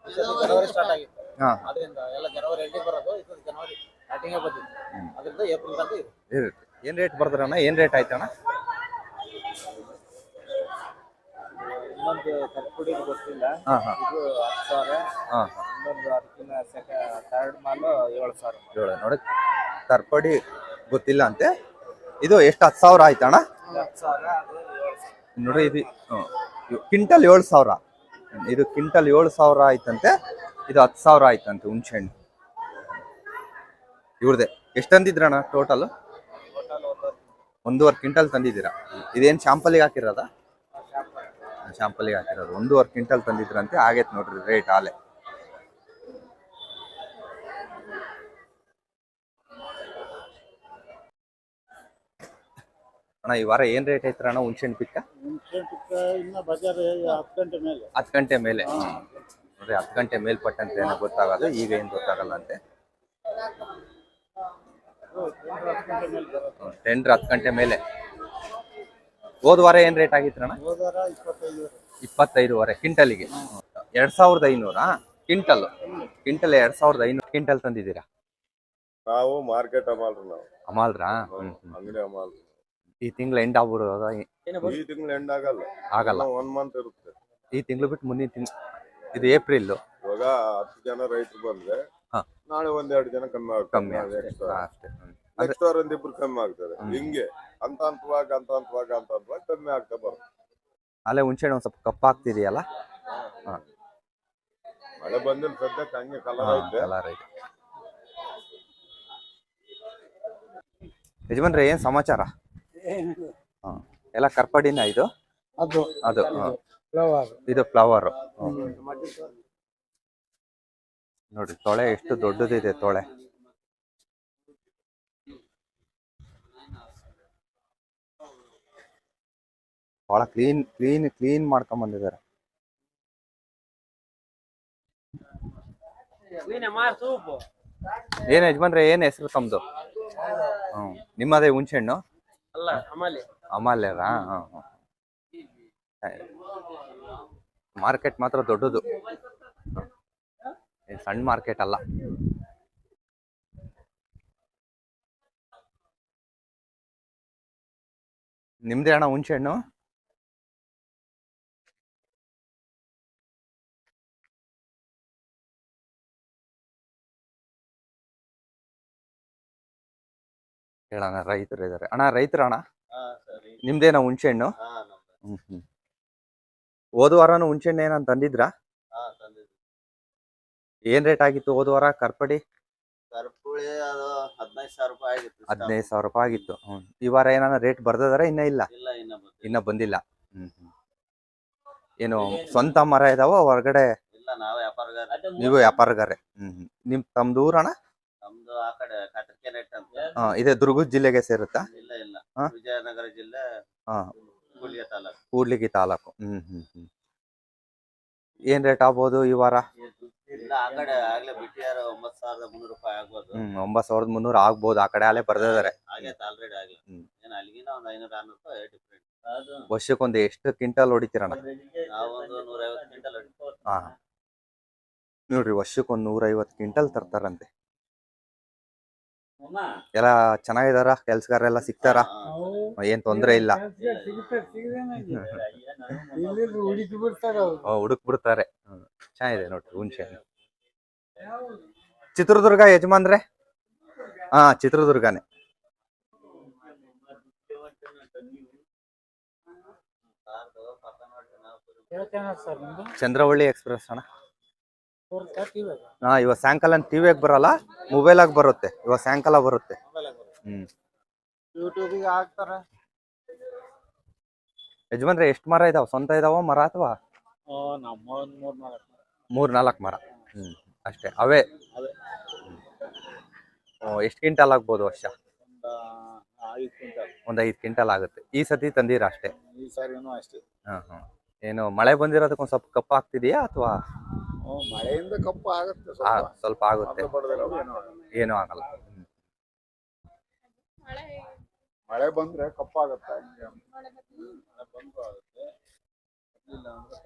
ಜನವರಿ ಸ್ಟಾರ್ಟ್ ಆಗಿತ್ತು. ಹಾ ಅದರಿಂದ ಎಲ್ಲ ಜನವರಿ ಎಂಡಿಗೆ ಬರೋದು, ಇದು ಜನವರಿ ಸ್ಟಾರ್ಟಿಂಗ್ ಬಂದಿತ್ತು. ಅದರಿಂದ ಏಪ್ರಿಲ್ ತನಕ ಇದೆ. ಇರುತ್ತೆ. ಏನ್ ರೇಟ್ ಬರ್ತಾರಣ್ಣ? ಏನ್ ರೇಟ್ ಆಯ್ತಣ್ಣ? ಇನ್ನೊಂದು ಕಪ್ಪುಡಿ ಗೊತ್ತಿಲ್ಲ, ಹಾ ಹಾ ಇದು 10,000. ಹಾ ಇನ್ನೊಂದು ಅದಕ್ಕಿಂತ ಥರ್ಡ್ ಮಾಲು 7,000. ನೋಡಿ ತರ್ಪಡಿ ಗೊತ್ತಿಲ್ಲ ಅಂತೆ. ಇದು ಎಷ್ಟು 10,000 ಆಯ್ತಣ್ಣ? 10,000 ಅದು 7,000. ನೋಡ್ರಿ ಇದು ಕ್ವಿಂಟಲ್ 7,000. ಇದು ಕ್ವಿಂಟಲ್ 7,000 ಆಯ್ತಂತೆ. ಇದು 10,000 ಆಯ್ತಂತೆ ಹುಣಸೆಹಣ್ಣು ಇವ್ರದೇ. ಎಷ್ಟು ತಂದಿದ್ರಣ್ಣ ಟೋಟಲ್? 1.5 ಕ್ವಿಂಟಲ್ ತಂದಿದ್ದೀರಾ? ಇದೇನು ಶಾಂಪಲಿಗೆ ಹಾಕಿರೋದ? ಶಾಂಪಲಿಗೆ ಹಾಕಿರೋದು. 1.5 ಕ್ವಿಂಟಲ್ ತಂದಿದ್ರಂತೆ. ಆಗೈತೆ ನೋಡ್ರಿ ರೇಟ್ ಆಲೆ. ಅಣ್ಣ ಈ ವಾರ ಏನ್ ರೇಟ್ ಐತ್ರ ಅಣ್ಣ ಹುಣಸೆಹಣ್ಣು ಪಿಕ್ಕ? ಇನ್ನ ಬಜಾರ್ 10 ಗಂಟೆ ಮೇಲೆ. 10 ಗಂಟೆ ಮೇಲೆ ನೋಡ್ರಿ. 10 ಗಂಟೆ ಮೇಲ್ಪಟ್ಟಂತೆ ಏನೋ ಗೊತ್ತಾಗೋದು. ಈಗ ಏನ್ ಗೊತ್ತಾಗಲ್ಲ ಅಂತೆ. ಟೆಂಡ್ರ್ 10 ಗಂಟೆ ಮೇಲೆ. ಹೋದ ವಾರ ಏನ್ ರೇಟ್ ಆಗಿತ್ರಣ್ಣ? 25 ಕ್ವಿಂಟಲಿಗೆ. 2,500 ಕ್ವಿಂಟಲ್. 2,500 ಕ್ವಿಂಟಲ್ ತಂದಿದ್ದೀರಾ? ನಾವು ಮಾರ್ಕೆಟ್ ಅಮಾಲ್ರಿ. ನಾವು ಅಮಾಲ್ರಾ? ಅಂಗಡಿ ಅಮಾಲ್. ಈ ತಿಂಗಳು ಎಂಡ್ ಆಗ್ಬಿಡೋದ? ಈ ತಿಂಗಳು ಎಂಡ್ ಆಗಲ್ಲ. ಆಗಲ್ಲ. 1 ಮಂತ್ ಇರುತ್ತೆ. ಈ ತಿಂಗಳು ಬಿಟ್ಟು ಮುಂದಿನ ತಿಂಗಳು. ಇದು ಏಪ್ರಿಲ್. ಇವಾಗ 10 ಜನ ರೈತರು ಬಂದ್ರೆ ಹಾ. ನಾಳೆ 1-2 ಜನ ಕಮ್ಮಿ ಕಮ್ಮಿ ಆಗ್ತದೆ. ಅಷ್ಟೇ. ನೆಕ್ಸ್ಟ್ ವಾರ ಒಂದಿಬ್ರು ಕಮ್ಮಿ ಆಗ್ತಾರೆ. ಹಿಂಗೆ ಹಂತವಾಗಿ ಕಮ್ಮಿ ಆಗ್ತಾ ಬರುತ್ತೆ. ಅಲ್ಲೇ ಹುಣಸೆಹಣ್ಣು ಒಂದ್ ಸ್ವಲ್ಪ ಕಪ್ಪಾಗ್ತಿದೆಯಲ್ಲ? ಮಳೆ ಬಂದಿಲ್ಲ ಸದ್ಯಕ್ಕೆ, ಹಂಗೆ ಕಲರ್ ಐತೆ. ರೈಟ್. ಯಜಮಾನ್ರೆ ಏನ್ ಸಮಾಚಾರ? ಎಲ್ಲ ಕರ್ಪಡಿನ ಇದು? ಅದು ಇದು ಫ್ಲವರ್. ನೋಡಿ ತೊಳೆ ಎಷ್ಟು ದೊಡ್ಡದಿದೆ ತೊಳೆ. ಬಹಳ ಕ್ಲೀನ್ ಮಾಡ್ಕೊಂಡ್ ಬಂದಿದ್ದಾರೆ. ಏನ್ ಯಜಮಾನ್ರೆ ಏನ್ ಹೆಸರು ತಮ್ದು? ನಿಮ್ಮದೇ ಹುಣಸೆಹಣ್ಣು? ಅಮಾಲ್ಯರಾ? ಮಾರ್ಕೆಟ್ ಮಾತ್ರ ದೊಡ್ಡದು, ಸಣ್ಣ ಮಾರ್ಕೆಟ್ ಅಲ್ಲ. ನಿಮ್ದೇ ಅಣ್ಣ ಹುಣಸೆಹಣ್ಣು? ಹೇಳಣ್ಣ ರೈತರು ಇದಾರೆ. ಅಣ್ಣ ರೈತರ ಅಣ್ಣ ನಿಮ್ದೇನ ಹುಣಸೆಹಣ್ಣು? ಹೋದ ವಾರನು ಹುಣಸೆಹಣ್ಣು ಏನಂತ ತಂದಿದ್ರಾ? ಏನ್ ರೇಟ್ ಆಗಿತ್ತು ಹೋದ ವಾರ ಕರ್ಪಡಿ? ಕರ್ಪುಳಿ ಅದು 15,000 ರೂಪಾಯಿ ಆಗಿತ್ತು. 15,000 ರೂಪಾಯಿ ಆಗಿತ್ತು. ಈ ವಾರ ಏನಾನ ರೇಟ್ ಬರ್ದದಾರ? ಇನ್ನ ಇಲ್ಲ, ಇನ್ನ ಬಂದಿಲ್ಲ. ಏನು ಸ್ವಂತ ಮರ ಇದಾವ ಹೊರಗಡೆ? ನೀವು ವ್ಯಾಪಾರಗಾರೆ? ತಮ್ದು ಊರಣ್ಣ? ನಮ್ದು ಆ ಕಡೆ ಕಾಟರ್ಕೆರೆಟ್ ಅಂತ. ಇದೇ ದುರ್ಗದ ಜಿಲ್ಲೆಗೆ ಸೇರುತ್ತಾ? ಇಲ್ಲ ವಿಜಯನಗರ ಜಿಲ್ಲೆ, ಕೂಡ್ಲಿಗಿ ತಾಲೂಕು. ಏನ್ ರೇಟ್ ಆಗ್ಬೋದು ಈ ವಾರ? ಇಲ್ಲ ಆ ಕಡೆ ಆಗ್ಲೇ ಬಿಟ್ಟಿಯಾರ 9,300 ರೂಪಾಯಿ ಆಗ್ಬೋದು. 9,300 ಆಗ್ಬೋದು. ಆ ಕಡೆ ಅಲ್ಲೇ ಬರ್ದಿದ್ದಾರೆ. ಆಗೈತೆ ಆಲ್ರೆಡಿ ಆಗ್ಲಿ. ಏನ್ ಅಲ್ಲಿಗಿನ ಒಂದ್ 500-600 ರೂಪಾಯಿ ಡಿಫ್ರೆಂಟ್. ವರ್ಷಕ್ಕೊಂದು ಎಷ್ಟು ಕ್ವಿಂಟಲ್ ಹೊಡಿತೀರಣ್ಣ? ನಾವೊಂದು 150 ಕ್ವಿಂಟಲ್ ಹೊಡಿತೀವಿ. ನೋಡ್ರಿ ವರ್ಷಕ್ಕೊಂದು 150 ಕ್ವಿಂಟಲ್ ತರ್ತಾರಂತೆ. ಎಲ್ಲ ಚೆನ್ನಾಗಿದಾರ? ಕೆಲ್ಸಗಾರ ಎಲ್ಲ ಸಿಗ್ತಾರ? ಏನ್ ತೊಂದ್ರೆ ಇಲ್ಲ? ಹುಡುಕ್ ಬಿಡ್ತಾರೆ. ಚೆನ್ನಾಗಿದೆ ನೋಡ್ರಿ ಹುಣಸೆಹಣ್ಣು. ಚಿತ್ರದುರ್ಗ ಯಜಮಾನ್ರೆ? ಚಿತ್ರದುರ್ಗನೇ. ಸರ್ ನಿಮ್ದು ಚಂದ್ರವಳ್ಳಿ ಎಕ್ಸ್ಪ್ರೆಸ್ ಅಣ್ಣ. ಟಿವಿ ಹಾ, ಇವಾಗ ಸಾಯಂಕಾಲ ಟಿವಿಯಾಗ ಬರಲ್ಲ, ಮೊಬೈಲಾಗ ಬರುತ್ತೆ. ಇವಾಗ ಸಾಯಂಕಾಲ ಬರುತ್ತೆ. ಯೂಟ್ಯೂಬಿಗೆ ಹಾಕ್ತಾರೆ. ಯಜಮಾನ್ರೆ ಎಷ್ಟು ಮರ ಇದಾವ? ಸ್ವಂತ ಇದಾವ ಮರ ಅಥವಾ ನಮ್ಮ ಒಂದು 3-4 ಮರ? ಅಷ್ಟೇ ಅವೇ. ಎಷ್ಟು ಕ್ವಿಂಟಲ್ ಆಗ್ಬೋದು ವರ್ಷ? ಒಂದು 5 ಕ್ವಿಂಟಲ್ ಆಗುತ್ತೆ. ಈ ಸತಿ ತಂದಿರ ಅಷ್ಟೇ? ಈ ಸಾರಿನೂ ಅಷ್ಟೇ. ಏನು ಮಳೆ ಬಂದಿರೋದಕ್ಕೆ ಒಂದು ಸ್ವಲ್ಪ ಕಪ್ಪು ಆಗ್ತಿದೆಯಾ ಅಥವಾ? ಮಳೆಯಿಂದ ಕಪ್ಪು ಆಗುತ್ತೆ, ಸ್ವಲ್ಪ ಆಗುತ್ತೆ, ಏನೂ ಆಗಲ್ಲ. ಮಳೆ ಬಂದ್ರೆ ಕಪ್ಪಾಗುತ್ತೆ. ಇಲ್ಲ ಅಂದ್ರೆ